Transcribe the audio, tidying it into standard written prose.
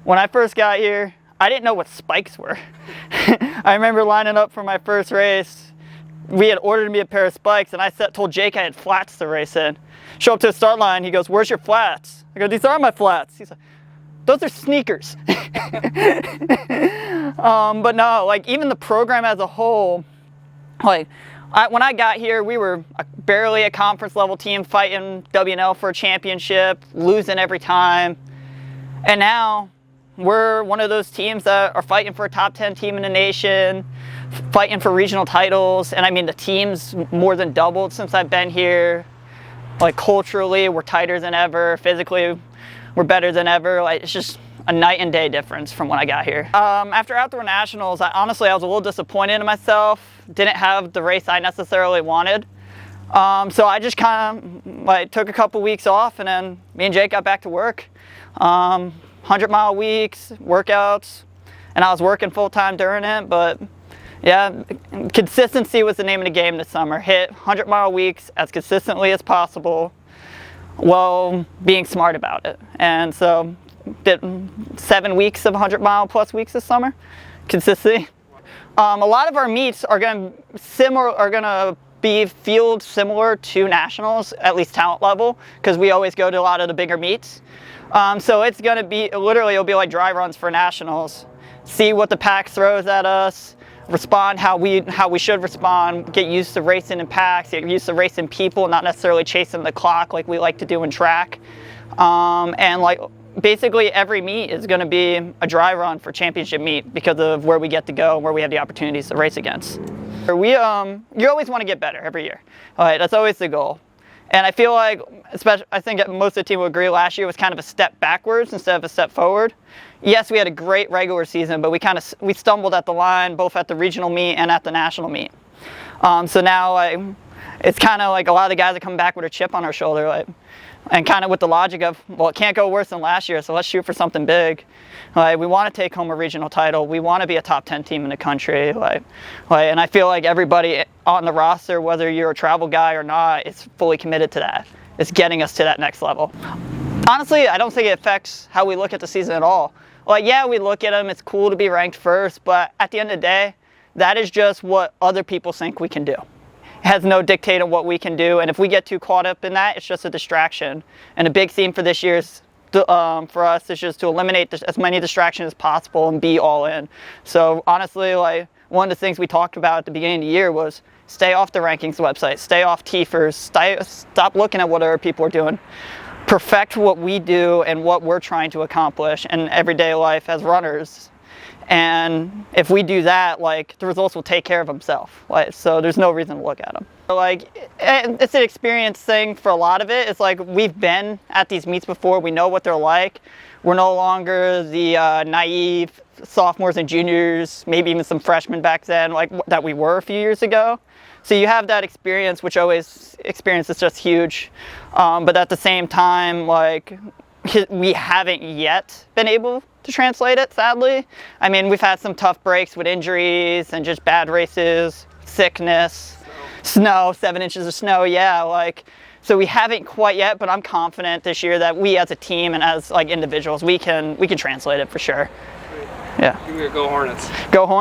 when I first got here, I didn't know what spikes were. I remember lining up for my first race. We had ordered me a pair of spikes, and I told Jake I had flats to race in. Show up to the start line, he goes, "Where's your flats?" I go, "These are my flats." He's like, "Those are sneakers." But no, like even the program as a whole, like when I got here, we were barely a conference level team fighting WNL for a championship, losing every time. And now we're one of those teams that are fighting for a top 10 team in the nation, fighting for regional titles. And I mean, the team's more than doubled since I've been here. Like culturally, we're tighter than ever. Physically, we're better than ever. Like it's just a night and day difference from when I got here. After Outdoor Nationals, I was a little disappointed in myself. Didn't have the race I necessarily wanted. So I just kind of like took a couple weeks off, and then me and Jake got back to work. 100-mile weeks, workouts, and I was working full-time during it. But yeah, consistency was the name of the game this summer. Hit 100-mile weeks as consistently as possible while being smart about it. And so did 7 weeks of 100-mile plus weeks this summer, consistently. A lot of our meets are going to be field similar to nationals, at least talent level, because we always go to a lot of the bigger meets. So it's going to be literally, it'll be like dry runs for nationals. See what the pack throws at us, respond how we should respond, get used to racing in packs, get used to racing people, not necessarily chasing the clock like we like to do in track. And like basically every meet is going to be a dry run for championship meet because of where we get to go and where we have the opportunities to race against. You always want to get better every year. That's always the goal. And I feel like, I think most of the team would agree, last year was kind of a step backwards instead of a step forward. Yes, we had a great regular season, but we stumbled at the line, both at the regional meet and at the national meet. So now it's kind of like a lot of the guys that come back with a chip on our shoulder, and kind of with the logic of, well, it can't go worse than last year, so let's shoot for something big. We want to take home a regional title. We want to be a top 10 team in the country. And I feel like everybody on the roster, whether you're a travel guy or not, is fully committed to that. It's getting us to that next level. Honestly, I don't think it affects how we look at the season at all. Yeah, we look at them. It's cool to be ranked first, but at the end of the day, that is just what other people think we can do. It has no dictate on what we can do, and if we get too caught up in that, it's just a distraction. And a big theme for this year is, for us, is just to eliminate as many distractions as possible and be all in. So honestly, one of the things we talked about at the beginning of the year was stay off the rankings website, stay off TFers, stop looking at what other people are doing. Perfect what we do and what we're trying to accomplish in everyday life as runners. And if we do that, the results will take care of themselves. So there's no reason to look at them. It's an experience thing for a lot of it. It's we've been at these meets before. We know what they're like. We're no longer the naive sophomores and juniors, maybe even some freshmen back then, that we were a few years ago. So you have that experience, which experience is just huge. But at the same time, we haven't yet been able to translate it, sadly. I mean, we've had some tough breaks with injuries and just bad races, sickness, snow, 7 inches of snow, yeah. So we haven't quite yet, but I'm confident this year that we as a team and as individuals, we can translate it for sure. Yeah. Go Hornets. Go Hornets.